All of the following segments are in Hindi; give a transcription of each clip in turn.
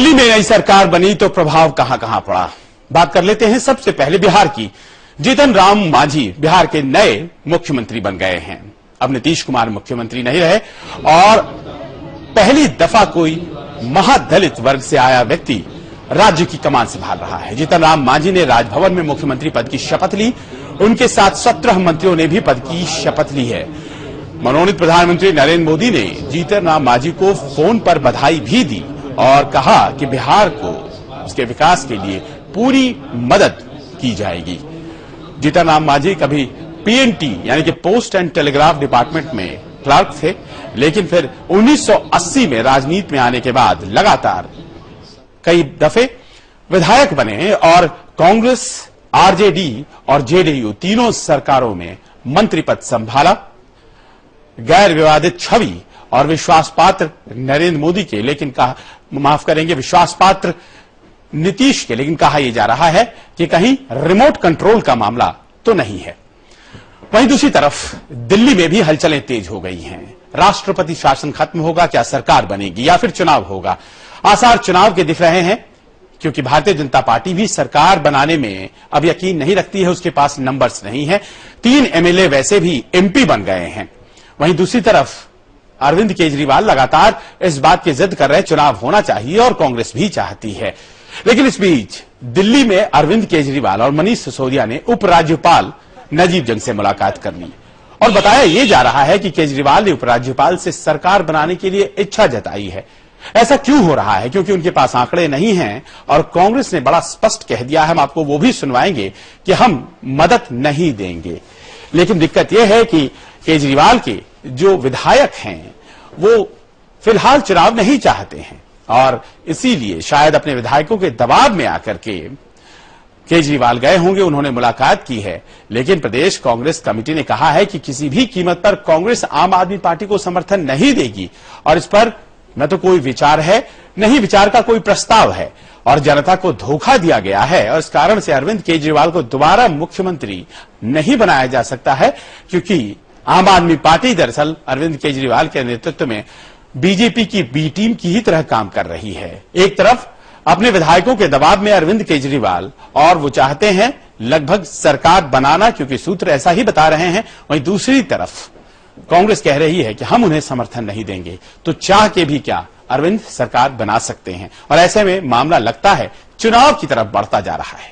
दिल्ली में नई सरकार बनी तो प्रभाव कहां कहां पड़ा। बात कर लेते हैं सबसे पहले बिहार की। जीतन राम मांझी बिहार के नए मुख्यमंत्री बन गए हैं। अब नीतीश कुमार मुख्यमंत्री नहीं रहे और पहली दफा कोई महादलित वर्ग से आया व्यक्ति राज्य की कमान संभाल रहा है। जीतन राम मांझी ने राजभवन में मुख्यमंत्री पद की शपथ ली। उनके साथ 17 मंत्रियों ने भी पद की शपथ ली है। मनोनीत प्रधानमंत्री नरेंद्र मोदी ने जीतन राम मांझी को फोन पर बधाई भी दी और कहा कि बिहार को उसके विकास के लिए पूरी मदद की जाएगी। जीतन राम मांझी कभी पीएनटी यानी कि पोस्ट एंड टेलीग्राफ डिपार्टमेंट में क्लर्क थे, लेकिन फिर 1980 में राजनीति में आने के बाद लगातार कई दफे विधायक बने और कांग्रेस, आरजेडी और जेडीयू तीनों सरकारों में मंत्री पद संभाला। गैर विवादित छवि और विश्वास पात्र नरेंद्र मोदी के, लेकिन कहा माफ करेंगे विश्वास पात्र नीतीश के, लेकिन कहा यह जा रहा है कि कहीं रिमोट कंट्रोल का मामला तो नहीं है। वहीं दूसरी तरफ दिल्ली में भी हलचलें तेज हो गई हैं। राष्ट्रपति शासन खत्म होगा, क्या सरकार बनेगी या फिर चुनाव होगा? आसार चुनाव के दिख रहे हैं, क्योंकि भारतीय जनता पार्टी भी सरकार बनाने में अब यकीन नहीं रखती है। उसके पास नंबर्स नहीं है। 3 एमएलए वैसे भी एमपी बन गए हैं। वहीं दूसरी तरफ अरविंद केजरीवाल लगातार इस बात की जिद कर रहे चुनाव होना चाहिए और कांग्रेस भी चाहती है। लेकिन इस बीच दिल्ली में अरविंद केजरीवाल और मनीष सिसोदिया ने उपराज्यपाल नजीब जंग से मुलाकात कर ली और बताया यह जा रहा है कि केजरीवाल ने उपराज्यपाल से सरकार बनाने के लिए इच्छा जताई है। ऐसा क्यों हो रहा है? क्योंकि उनके पास आंकड़े नहीं हैं और कांग्रेस ने बड़ा स्पष्ट कह दिया है, हम आपको वो भी सुनवाएंगे कि हम मदद नहीं देंगे। लेकिन दिक्कत यह है कि केजरीवाल के जो विधायक हैं वो फिलहाल चुनाव नहीं चाहते हैं और इसीलिए शायद अपने विधायकों के दबाव में आकर के केजरीवाल गए होंगे। उन्होंने मुलाकात की है, लेकिन प्रदेश कांग्रेस कमेटी ने कहा है कि किसी भी कीमत पर कांग्रेस आम आदमी पार्टी को समर्थन नहीं देगी और इस पर न तो कोई विचार है, न ही विचार का कोई प्रस्ताव है और जनता को धोखा दिया गया है। और इस कारण से अरविंद केजरीवाल को दोबारा मुख्यमंत्री नहीं बनाया जा सकता है, क्योंकि आम आदमी पार्टी दरअसल अरविंद केजरीवाल के नेतृत्व में बीजेपी की बी टीम की ही तरह काम कर रही है। एक तरफ अपने विधायकों के दबाव में अरविंद केजरीवाल और वो चाहते हैं लगभग सरकार बनाना, क्योंकि सूत्र ऐसा ही बता रहे हैं। वहीं दूसरी तरफ कांग्रेस कह रही है कि हम उन्हें समर्थन नहीं देंगे, तो चाह के भी क्या अरविंद सरकार बना सकते हैं। और ऐसे में मामला लगता है चुनाव की तरफ बढ़ता जा रहा है।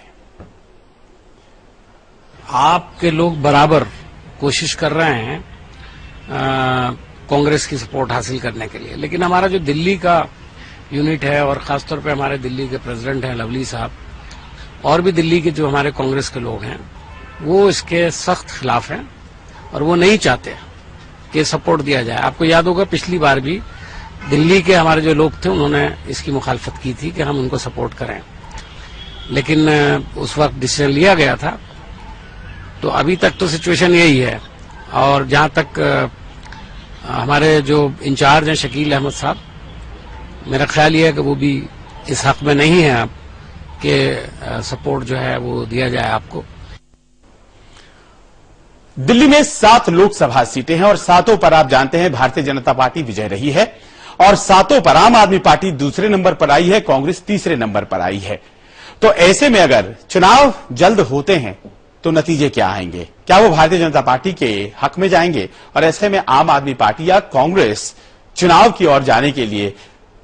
आपके लोग बराबर कोशिश कर रहे हैं कांग्रेस की सपोर्ट हासिल करने के लिए, लेकिन हमारा जो दिल्ली का यूनिट है और खासतौर पे हमारे दिल्ली के प्रेसिडेंट हैं लवली साहब और भी दिल्ली के जो हमारे कांग्रेस के लोग हैं वो इसके सख्त खिलाफ हैं और वो नहीं चाहते कि सपोर्ट दिया जाए। आपको याद होगा पिछली बार भी दिल्ली के हमारे जो लोग थे उन्होंने इसकी मुखालफत की थी कि हम उनको सपोर्ट करें, लेकिन उस वक्त डिसीजन लिया गया था। तो अभी तक तो सिचुएशन यही है और जहां तक हमारे जो इंचार्ज हैं शकील अहमद साहब, मेरा ख्याल ये है कि वो भी इस हक में नहीं है कि सपोर्ट जो है वो दिया जाए आपको। दिल्ली में 7 लोकसभा सीटें हैं और 7 पर आप जानते हैं भारतीय जनता पार्टी विजय रही है और 7 पर आम आदमी पार्टी दूसरे नंबर पर आई है, कांग्रेस तीसरे नंबर पर आई है। तो ऐसे में अगर चुनाव जल्द होते हैं तो नतीजे क्या आएंगे? क्या वो भारतीय जनता पार्टी के हक में जाएंगे? और ऐसे में आम आदमी पार्टी या कांग्रेस चुनाव की ओर जाने के लिए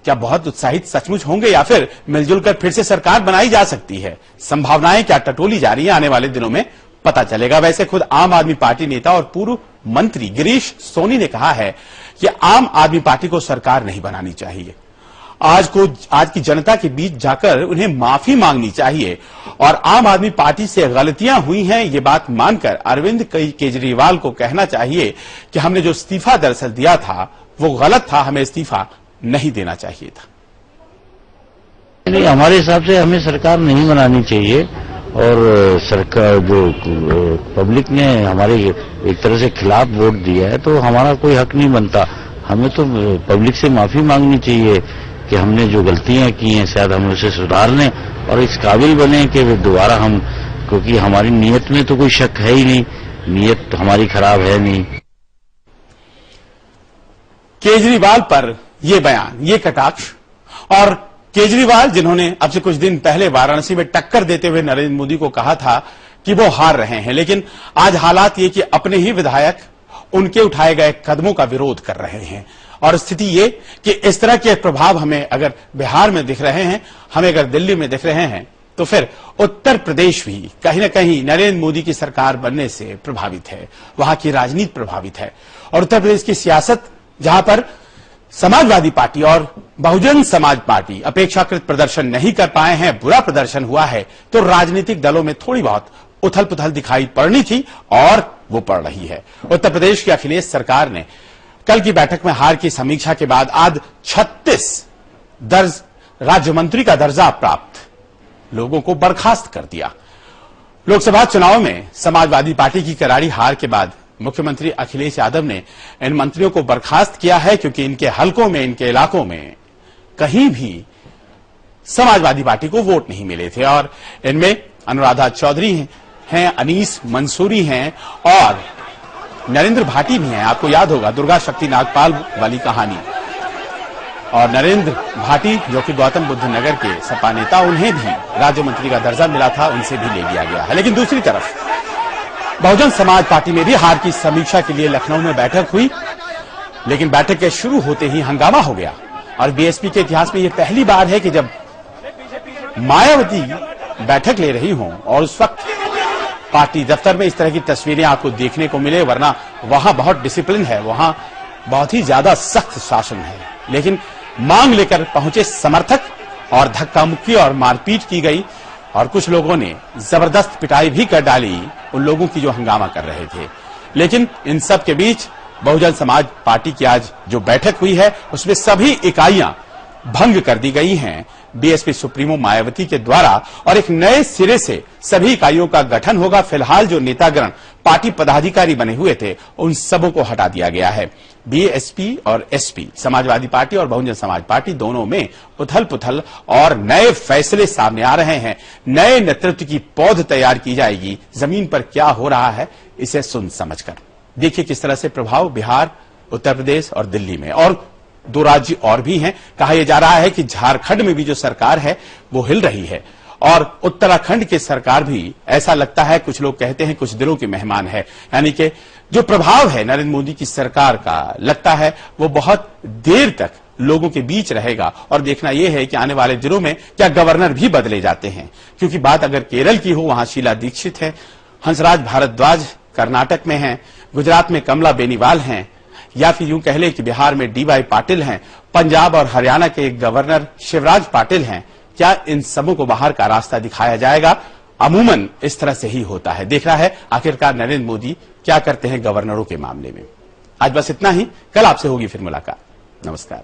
क्या बहुत उत्साहित सचमुच होंगे या फिर मिलजुल कर फिर से सरकार बनाई जा सकती है? संभावनाएं क्या टटोली जा रही है, आने वाले दिनों में पता चलेगा। वैसे खुद आम आदमी पार्टी नेता और पूर्व मंत्री गिरीश सोनी ने कहा है कि आम आदमी पार्टी को सरकार नहीं बनानी चाहिए। आज की जनता के बीच जाकर उन्हें माफी मांगनी चाहिए और आम आदमी पार्टी से गलतियां हुई हैं ये बात मानकर अरविंद केजरीवाल को कहना चाहिए कि हमने जो इस्तीफा दरअसल दिया था वो गलत था, हमें इस्तीफा नहीं देना चाहिए था। नहीं, हमारे हिसाब से हमें सरकार नहीं बनानी चाहिए और सरकार जो पब्लिक ने हमारे एक तरह से खिलाफ वोट दिया है तो हमारा कोई हक नहीं बनता। हमें तो पब्लिक से माफी मांगनी चाहिए कि हमने जो गलतियां की हैं शायद हम उसे सुधार लें और इस काबिल बने कि दोबारा हम, क्योंकि हमारी नीयत में तो कोई शक है ही नहीं, नीयत हमारी खराब है नहीं। केजरीवाल पर यह बयान, ये कटाक्ष और केजरीवाल, जिन्होंने अब से कुछ दिन पहले वाराणसी में टक्कर देते हुए नरेंद्र मोदी को कहा था कि वो हार रहे हैं, लेकिन आज हालात ये कि अपने ही विधायक उनके उठाए गए कदमों का विरोध कर रहे हैं। और स्थिति ये कि इस तरह के प्रभाव हमें अगर बिहार में दिख रहे हैं, हमें अगर दिल्ली में दिख रहे हैं, तो फिर उत्तर प्रदेश भी कहीं ना कहीं नरेंद्र मोदी की सरकार बनने से प्रभावित है, वहां की राजनीति प्रभावित है। और उत्तर प्रदेश की सियासत, जहां पर समाजवादी पार्टी और बहुजन समाज पार्टी अपेक्षाकृत प्रदर्शन नहीं कर पाए हैं, बुरा प्रदर्शन हुआ है, तो राजनीतिक दलों में थोड़ी बहुत उथल पुथल दिखाई पड़नी थी और वो पड़ रही है। उत्तर प्रदेश की अखिलेश सरकार ने कल की बैठक में हार की समीक्षा के बाद आज 36 राज्य मंत्री का दर्जा प्राप्त लोगों को बर्खास्त कर दिया। लोकसभा चुनाव में समाजवादी पार्टी की करारी हार के बाद मुख्यमंत्री अखिलेश यादव ने इन मंत्रियों को बर्खास्त किया है, क्योंकि इनके हलकों में, इनके इलाकों में कहीं भी समाजवादी पार्टी को वोट नहीं मिले थे। और इनमें अनुराधा चौधरी हैं, अनीस मंसूरी हैं और नरेंद्र भाटी भी हैं। आपको याद होगा दुर्गा शक्ति नागपाल वाली कहानी। और नरेंद्र भाटी, जो कि गौतम बुद्ध नगर के सपा नेता, उन्हें भी राज्य मंत्री का दर्जा मिला था, उनसे भी ले लिया गया है। लेकिन दूसरी तरफ बहुजन समाज पार्टी में भी हार की समीक्षा के लिए लखनऊ में बैठक हुई, लेकिन बैठक के शुरू होते ही हंगामा हो गया। और बीएसपी के इतिहास में यह पहली बार है कि जब मायावती बैठक ले रही हों और उस वक्त पार्टी दफ्तर में इस तरह की तस्वीरें आपको देखने को मिले, वरना वहां बहुत डिसिप्लिन है, वहां बहुत ही ज्यादा सख्त शासन है। लेकिन मांग लेकर पहुंचे समर्थक और धक्का मुक्की और मारपीट की गई और कुछ लोगों ने जबरदस्त पिटाई भी कर डाली उन लोगों की जो हंगामा कर रहे थे। लेकिन इन सब के बीच बहुजन समाज पार्टी की आज जो बैठक हुई है, उसमें सभी इकाइयां भंग कर दी गई हैं बीएसपी सुप्रीमो मायावती के द्वारा और एक नए सिरे से सभी इकाइयों का गठन होगा। फिलहाल जो नेतागण पार्टी पदाधिकारी बने हुए थे, उन सबों को हटा दिया गया है। बीएसपी और एसपी, समाजवादी पार्टी और बहुजन समाज पार्टी, दोनों में उथल पुथल और नए फैसले सामने आ रहे हैं। नए नेतृत्व की पौध तैयार की जाएगी। जमीन पर क्या हो रहा है, इसे सुन समझकर देखिए किस तरह से प्रभाव बिहार, उत्तर प्रदेश और दिल्ली में, और 2 राज्य और भी हैं। कहा यह जा रहा है कि झारखंड में भी जो सरकार है वो हिल रही है और उत्तराखंड की सरकार भी, ऐसा लगता है, कुछ लोग कहते हैं कुछ दिनों के मेहमान है। यानी कि जो प्रभाव है नरेंद्र मोदी की सरकार का, लगता है वो बहुत देर तक लोगों के बीच रहेगा। और देखना यह है कि आने वाले दिनों में क्या गवर्नर भी बदले जाते हैं, क्योंकि बात अगर केरल की हो, वहां शीला दीक्षित है, हंसराज भारद्वाज कर्नाटक में हैं, गुजरात में कमला बेनीवाल हैं, या फिर यूं कह ले कि बिहार में डीवाई पाटिल हैं, पंजाब और हरियाणा के गवर्नर शिवराज पाटिल हैं। क्या इन सबों को बाहर का रास्ता दिखाया जाएगा? अमूमन इस तरह से ही होता है। देखना है आखिरकार नरेंद्र मोदी क्या करते हैं गवर्नरों के मामले में। आज बस इतना ही, कल आपसे होगी फिर मुलाकात। नमस्कार।